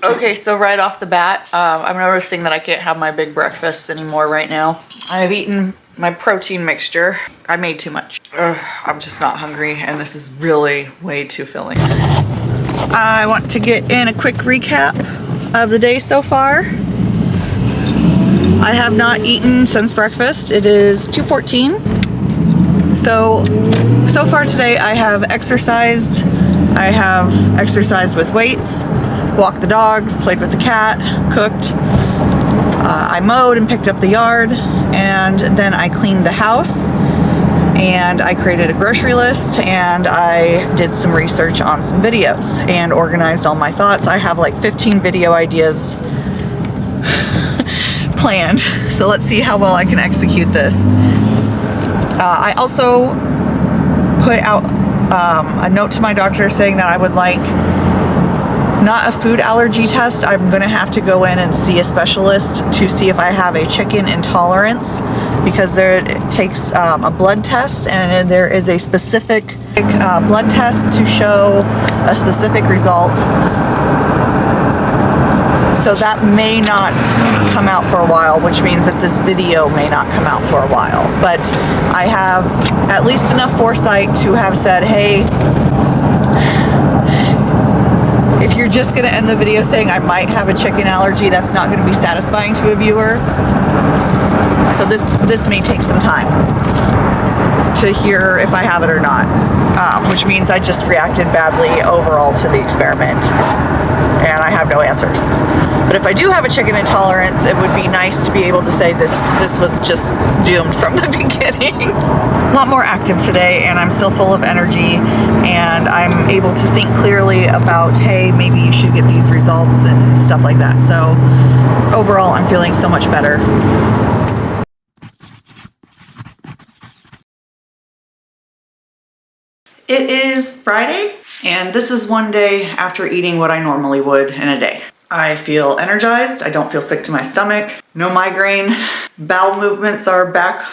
Okay, so right off the bat, I'm noticing that I can't have my big breakfast anymore right now. I've eaten my protein mixture. I made too much. I'm just not hungry, and this is really way too filling. I want to get in a quick recap of the day so far. I have not eaten since breakfast. It is 2:14. So far today I have exercised. I have exercised with weights, walked the dogs, played with the cat, cooked. I mowed and picked up the yard, and then I cleaned the house, and I created a grocery list, and I did some research on some videos and organized all my thoughts. I have like 15 video ideas planned, so let's see how well I can execute this. I also put out a note to my doctor saying that I would like not a food allergy test. I'm gonna have to go in and see a specialist to see if I have a chicken intolerance, because it takes a blood test, and there is a specific blood test to show a specific result. So that may not come out for a while, which means that this video may not come out for a while. But I have at least enough foresight to have said, hey, if you're just gonna end the video saying I might have a chicken allergy, that's not gonna be satisfying to a viewer. So this may take some time to hear if I have it or not, which means I just reacted badly overall to the experiment, and I have no answers. But if I do have a chicken intolerance, it would be nice to be able to say this was just doomed from the beginning. A lot more active today, and I'm still full of energy, and I'm able to think clearly about, hey, maybe you should get these results and stuff like that. So overall, I'm feeling so much better. It is Friday, and this is one day after eating what I normally would in a day. I feel energized. I don't feel sick to my stomach. No migraine. Bowel movements are back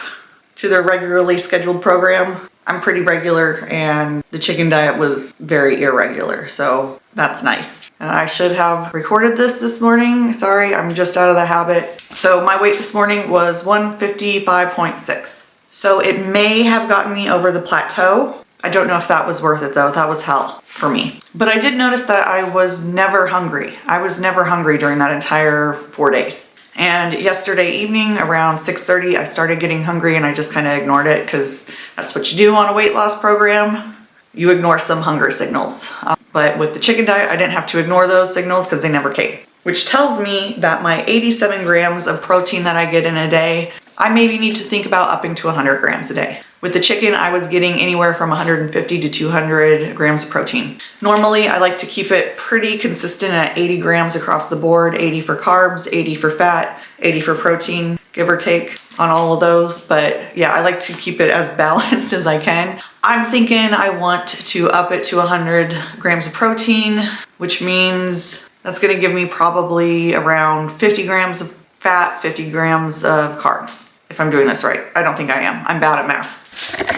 to their regularly scheduled program. I'm pretty regular, and the chicken diet was very irregular, so that's nice. And I should have recorded this morning. Sorry, I'm just out of the habit. So my weight this morning was 155.6. So it may have gotten me over the plateau. I don't know if that was worth it though. That was hell for me. But I did notice that I was never hungry. I was never hungry during that entire 4 days. And yesterday evening around 6:30, I started getting hungry, and I just kind of ignored it, because that's what you do on a weight loss program. You ignore some hunger signals. But with the chicken diet, I didn't have to ignore those signals because they never came. Which tells me that my 87 grams of protein that I get in a day I maybe need to think about upping to 100 grams a day. With the chicken, I was getting anywhere from 150 to 200 grams of protein. Normally, I like to keep it pretty consistent at 80 grams across the board, 80 for carbs, 80 for fat, 80 for protein, give or take on all of those. But yeah, I like to keep it as balanced as I can. I'm thinking I want to up it to 100 grams of protein, which means that's gonna give me probably around 50 grams of fat, 50 grams of carbs, if I'm doing this right. I don't think I am. I'm bad at math.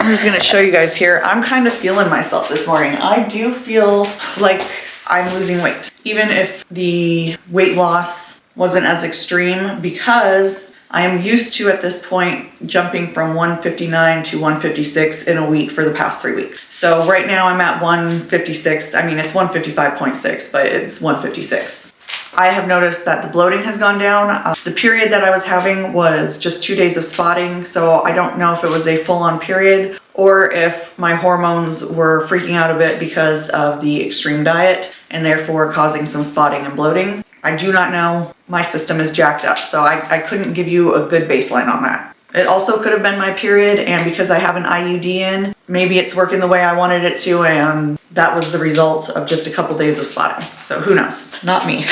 I'm just gonna show you guys here. I'm kind of feeling myself this morning. I do feel like I'm losing weight, even if the weight loss wasn't as extreme, because I am used to, at this point, jumping from 159 to 156 in a week for the past 3 weeks. So right now I'm at 156. I mean, it's 155.6, but it's 156. I have noticed that the bloating has gone down. The period that I was having was just 2 days of spotting, so I don't know if it was a full-on period or if my hormones were freaking out a bit because of the extreme diet and therefore causing some spotting and bloating. I do not know. My system is jacked up, so I couldn't give you a good baseline on that. It also could have been my period, and because I have an IUD in, maybe it's working the way I wanted it to, and that was the result of just a couple days of spotting. So who knows? Not me.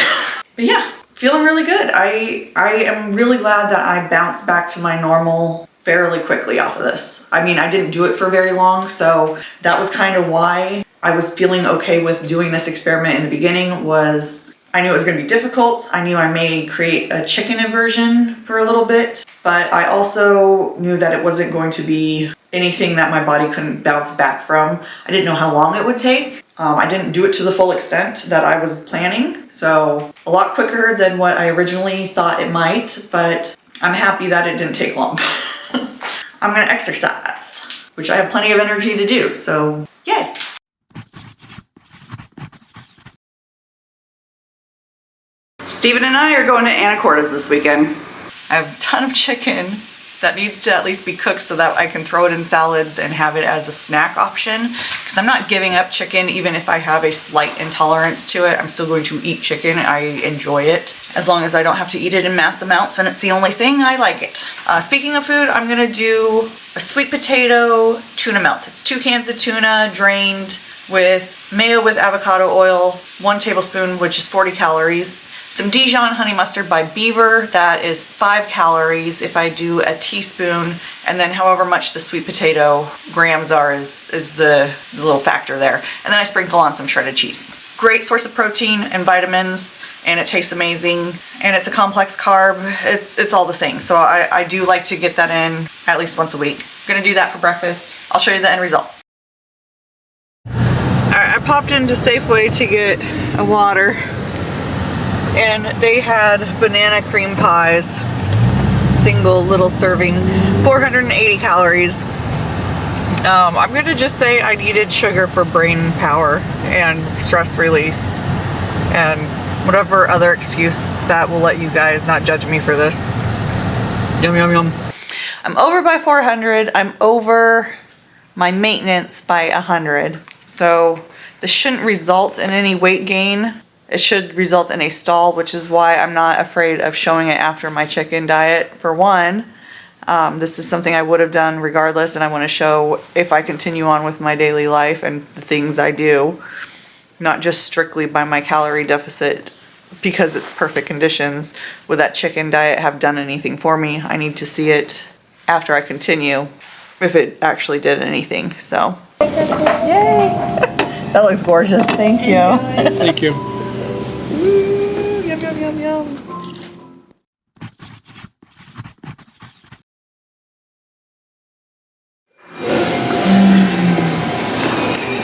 But yeah, feeling really good. I am really glad that I bounced back to my normal fairly quickly off of this. I mean, I didn't do it for very long, so that was kind of why I was feeling okay with doing this experiment in the beginning. Was I knew it was going to be difficult. I knew I may create a chicken aversion for a little bit, but I also knew that it wasn't going to be anything that my body couldn't bounce back from. I didn't know how long it would take. I didn't do it to the full extent that I was planning, so a lot quicker than what I originally thought it might, but I'm happy that it didn't take long. I'm gonna exercise, which I have plenty of energy to do, so yay. Steven and I are going to Anacortes this weekend. I have a ton of chicken that needs to at least be cooked so that I can throw it in salads and have it as a snack option, because I'm not giving up chicken even if I have a slight intolerance to it. I'm still going to eat chicken. I enjoy it as long as I don't have to eat it in mass amounts, and it's the only thing I like it. Speaking of food, I'm gonna do a sweet potato tuna melt. It's 2 cans of tuna drained with mayo with avocado oil, 1 tablespoon, which is 40 calories. Some Dijon honey mustard by Beaver, that is 5 calories if I do a teaspoon, and then however much the sweet potato grams are is the little factor there. And then I sprinkle on some shredded cheese. Great source of protein and vitamins, and it tastes amazing, and it's a complex carb. It's all the things. So I do like to get that in at least once a week. I'm gonna do that for breakfast. I'll show you the end result. I popped into Safeway to get a water, and they had banana cream pies, single little serving, 480 calories. I'm gonna just say I needed sugar for brain power and stress release and whatever other excuse that will let you guys not judge me for this. Yum, yum, yum. I'm over by 400. I'm over my maintenance by 100. So this shouldn't result in any weight gain. It should result in a stall, which is why I'm not afraid of showing it after my chicken diet. For one, this is something I would have done regardless, and I want to show if I continue on with my daily life and the things I do, not just strictly by my calorie deficit because it's perfect conditions. Would that chicken diet have done anything for me? I need to see it after I continue if it actually did anything. So, yay! That looks gorgeous. Thank you. Thank you. Ooh, yum, yum, yum, yum.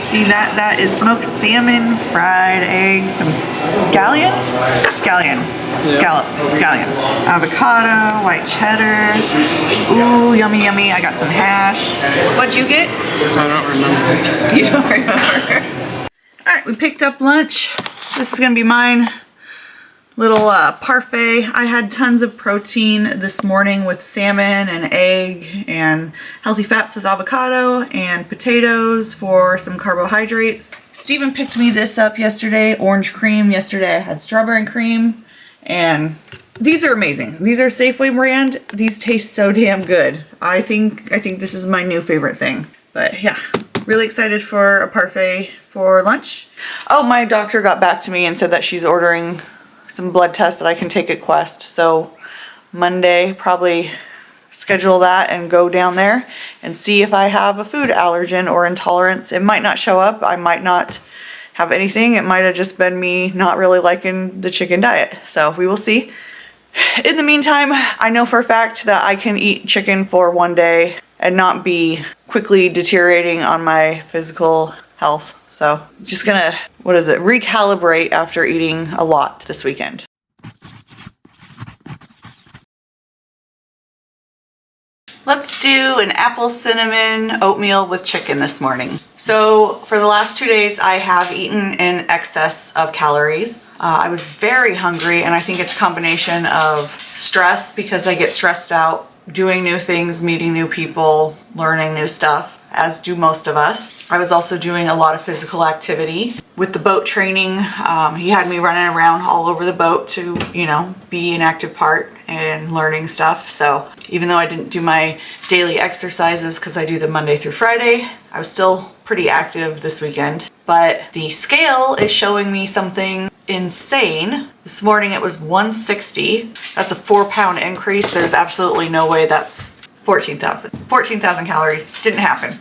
See that? That is smoked salmon, fried eggs, some scallions? Scallion. Scallion. Avocado, white cheddar. Ooh, yummy, yummy. I got some hash. What'd you get? I don't remember. You don't remember? Alright, we picked up lunch. This is gonna be mine. Little parfait. I had tons of protein this morning with salmon and egg and healthy fats with avocado and potatoes for some carbohydrates. Steven picked me this up yesterday, orange cream. Yesterday I had strawberry cream, And these are amazing. These are Safeway brand. These taste so damn good. I think this is my new favorite thing. But yeah, really excited for a parfait for lunch. Oh, my doctor got back to me and said that she's ordering some blood tests that I can take at Quest. So Monday, probably schedule that and go down there and see if I have a food allergen or intolerance. It might not show up. I might not have anything. It might have just been me not really liking the chicken diet. So we will see. In the meantime, I know for a fact that I can eat chicken for one day and not be quickly deteriorating on my physical health. So just gonna, recalibrate after eating a lot this weekend. Let's do an apple cinnamon oatmeal with chicken this morning. So for the last 2 days, I have eaten in excess of calories. I was very hungry, and I think it's a combination of stress because I get stressed out doing new things, meeting new people, learning new stuff, as do most of us. I was also doing a lot of physical activity. With the boat training, he had me running around all over the boat to, be an active part and learning stuff. So even though I didn't do my daily exercises because I do them Monday through Friday, I was still pretty active this weekend. But the scale is showing me something insane. This morning it was 160. That's a 4-pound increase. There's absolutely no way that's 14,000 calories. Didn't happen.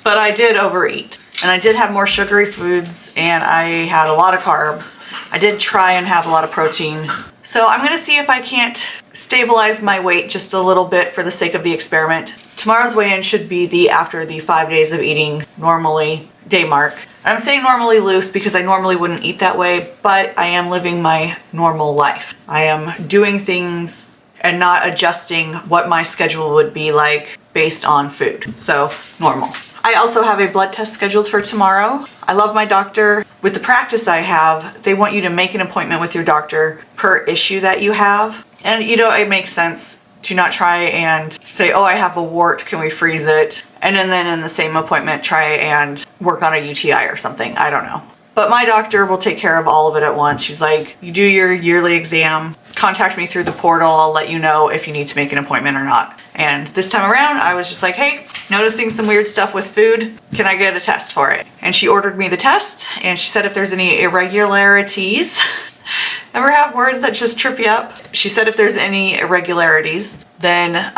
But I did overeat. And I did have more sugary foods, and I had a lot of carbs. I did try and have a lot of protein. So I'm gonna see if I can't stabilize my weight just a little bit for the sake of the experiment. Tomorrow's weigh-in should be after the 5 days of eating normally day mark. I'm saying normally loose because I normally wouldn't eat that way, but I am living my normal life. I am doing things and not adjusting what my schedule would be like based on food. So normal. I also have a blood test scheduled for tomorrow. I love my doctor. With the practice I have, they want you to make an appointment with your doctor per issue that you have. And it makes sense to not try and say, oh, I have a wart, can we freeze it? And then in the same appointment, try and work on a UTI or something. I don't know. But my doctor will take care of all of it at once. She's like, you do your yearly exam, contact me through the portal. I'll let you know if you need to make an appointment or not. And this time around, I was just like, hey, noticing some weird stuff with food. Can I get a test for it? And she ordered me the test, and she said if there's any irregularities, ever have words that just trip you up? She said if there's any irregularities, then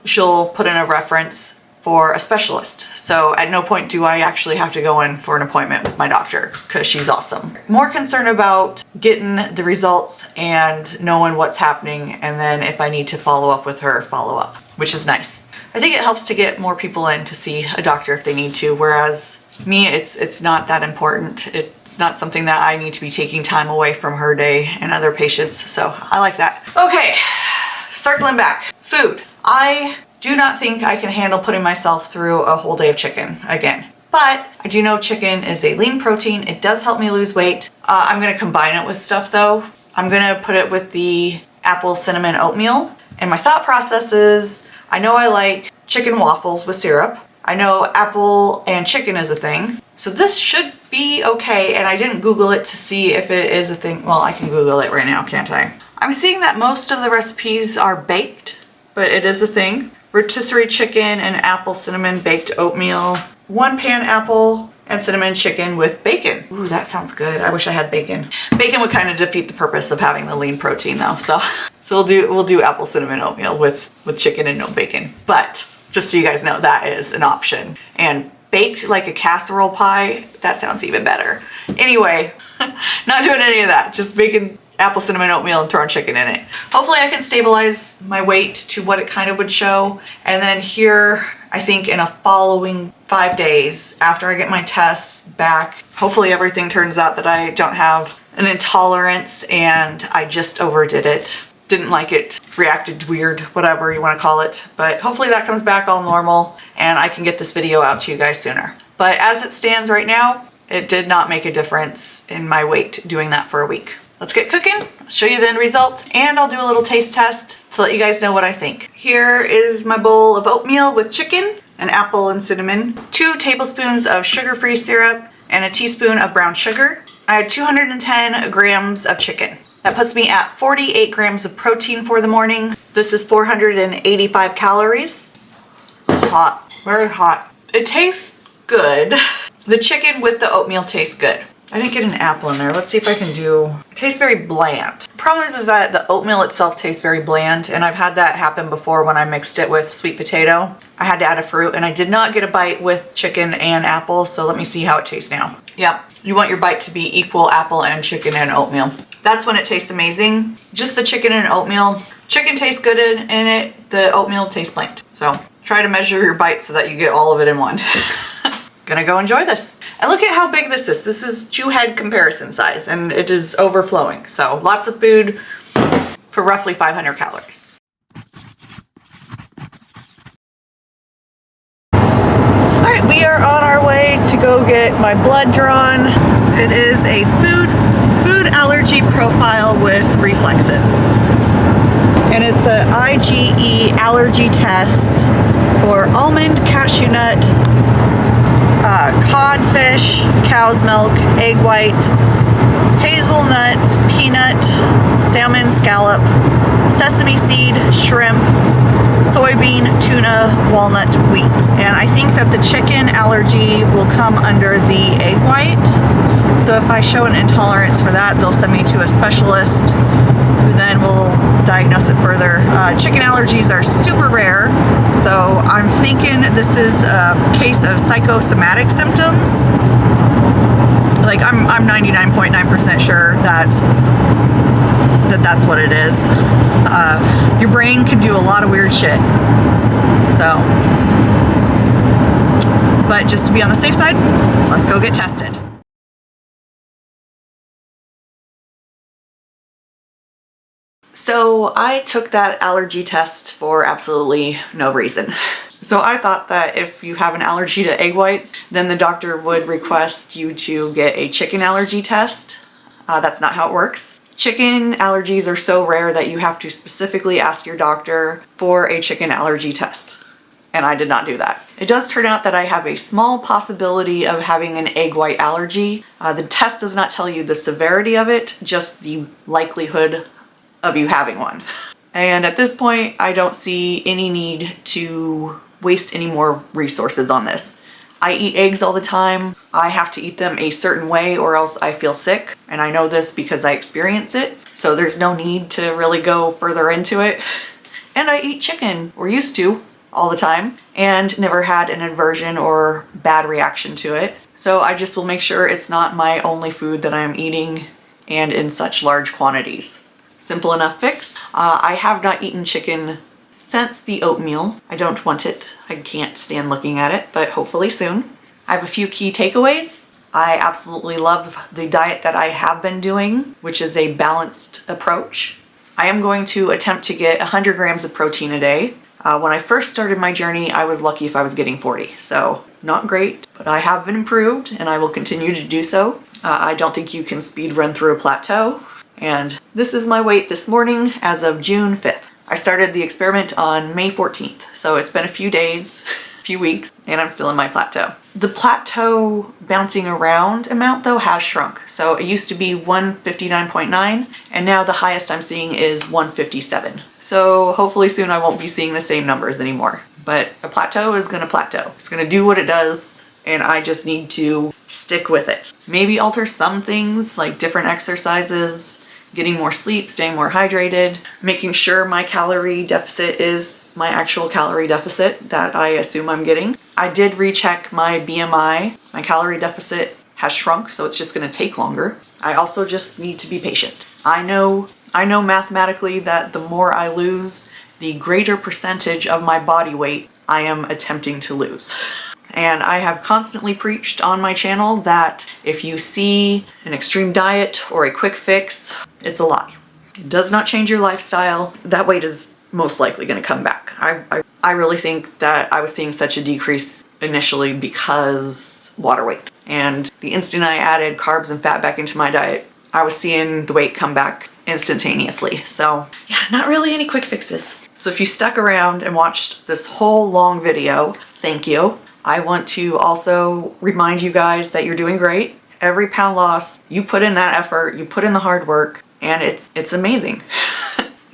she'll put in a reference for a specialist. So at no point do I actually have to go in for an appointment with my doctor because she's awesome. More concerned about getting the results and knowing what's happening, and then if I need to follow up with her, follow up, which is nice. I think it helps to get more people in to see a doctor if they need to, whereas me, it's not that important. It's not something that I need to be taking time away from her day and other patients, so I like that. Okay, circling back. Food. I do not think I can handle putting myself through a whole day of chicken again. But I do know chicken is a lean protein. It does help me lose weight. I'm gonna combine it with stuff though. I'm gonna put it with the apple cinnamon oatmeal. And my thought process is, I know I like chicken waffles with syrup. I know apple and chicken is a thing. So this should be okay. And I didn't Google it to see if it is a thing. Well, I can Google it right now, can't I? I'm seeing that most of the recipes are baked, but it is a thing. Rotisserie chicken and apple cinnamon baked oatmeal. 1 pan apple and cinnamon chicken with bacon. Ooh, that sounds good. I wish I had bacon. Bacon would kind of defeat the purpose of having the lean protein though. So we'll do apple cinnamon oatmeal with chicken and no bacon. But just so you guys know, that is an option. And baked like a casserole pie, that sounds even better. Anyway, not doing any of that. Just making apple cinnamon oatmeal and throwing chicken in it. Hopefully I can stabilize my weight to what it kind of would show. And then here, I think in a following 5 days after I get my tests back, hopefully everything turns out that I don't have an intolerance and I just overdid it. Didn't like it, reacted weird, whatever you want to call it. But hopefully that comes back all normal and I can get this video out to you guys sooner. But as it stands right now, it did not make a difference in my weight doing that for a week. Let's get cooking, I'll show you the end result, and I'll do a little taste test to let you guys know what I think. Here is my bowl of oatmeal with chicken and apple and cinnamon, 2 tablespoons of sugar-free syrup, and a teaspoon of brown sugar. I had 210 grams of chicken. That puts me at 48 grams of protein for the morning. This is 485 calories. Hot, very hot. It tastes good. The chicken with the oatmeal tastes good. I didn't get an apple in there. Let's see if I can do, it tastes very bland. The problem is that the oatmeal itself tastes very bland, and I've had that happen before when I mixed it with sweet potato. I had to add a fruit, and I did not get a bite with chicken and apple, so let me see how it tastes now. Yeah, you want your bite to be equal apple and chicken and oatmeal. That's when it tastes amazing. Just the chicken and oatmeal. Chicken tastes good in it, the oatmeal tastes bland. So try to measure your bites so that you get all of it in one. Gonna go enjoy this. And look at how big this is. This is 2 head comparison size, and it is overflowing. So lots of food for roughly 500 calories. All right, we are on our way to go get my blood drawn. It is a food allergy profile with reflexes. And it's an IgE allergy test for almond, cashew nut, codfish, cow's milk, egg white, hazelnut, peanut, salmon, scallop, sesame seed, shrimp, soybean, tuna, walnut, wheat. And I think that the chicken allergy will come under the egg white. So if I show an intolerance for that, they'll send me to a specialist who then will diagnose it further. Chicken allergies are super rare, so I'm thinking this is a case of psychosomatic symptoms. Like I'm 99.9% sure that that's what it is. Your brain can do a lot of weird shit. So, but just to be on the safe side, let's go get tested. So I took that allergy test for absolutely no reason. So I thought that if you have an allergy to egg whites, then the doctor would request you to get a chicken allergy test. That's not how it works. Chicken allergies are so rare that you have to specifically ask your doctor for a chicken allergy test. And I did not do that. It does turn out that I have a small possibility of having an egg white allergy. The test does not tell you the severity of it, just the likelihood of you having one. And at this point, I don't see any need to waste any more resources on this. I eat eggs all the time. I have to eat them a certain way or else I feel sick. And I know this because I experience it. So there's no need to really go further into it. And I eat chicken, or used to, all the time, and never had an aversion or bad reaction to it. So I just will make sure it's not my only food that I'm eating and in such large quantities. Simple enough fix. I have not eaten chicken since the oatmeal. I don't want it. I can't stand looking at it, but hopefully soon. I have a few key takeaways. I absolutely love the diet that I have been doing, which is a balanced approach. I am going to attempt to get 100 grams of protein a day. When I first started my journey, I was lucky if I was getting 40. So not great, but I have been improved and I will continue to do so. I don't think you can speed run through a plateau. And this is my weight this morning as of June 5th. I started the experiment on May 14th, so it's been a few days, a few weeks, and I'm still in my plateau. The plateau bouncing around amount though has shrunk. So it used to be 159.9, and now the highest I'm seeing is 157. So hopefully soon I won't be seeing the same numbers anymore. But a plateau is gonna plateau. It's gonna do what it does, and I just need to stick with it. Maybe alter some things like different exercises, getting more sleep, staying more hydrated, making sure my calorie deficit is my actual calorie deficit that I assume I'm getting. I did recheck my BMI. My calorie deficit has shrunk, so it's just gonna take longer. I also just need to be patient. I know mathematically that the more I lose, the greater percentage of my body weight I am attempting to lose. And I have constantly preached on my channel that if you see an extreme diet or a quick fix, it's a lie. It does not change your lifestyle. That weight is most likely going to come back. I really think that I was seeing such a decrease initially because water weight. And the instant I added carbs and fat back into my diet, I was seeing the weight come back instantaneously. So yeah, not really any quick fixes. So if you stuck around and watched this whole long video, thank you. I want to also remind you guys that you're doing great. Every pound loss, you put in that effort, you put in the hard work, and it's amazing.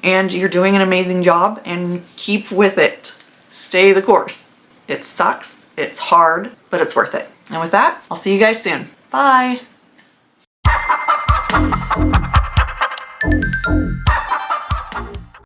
And you're doing an amazing job, and keep with it. Stay the course. It sucks, it's hard, but it's worth it. And with that, I'll see you guys soon. Bye.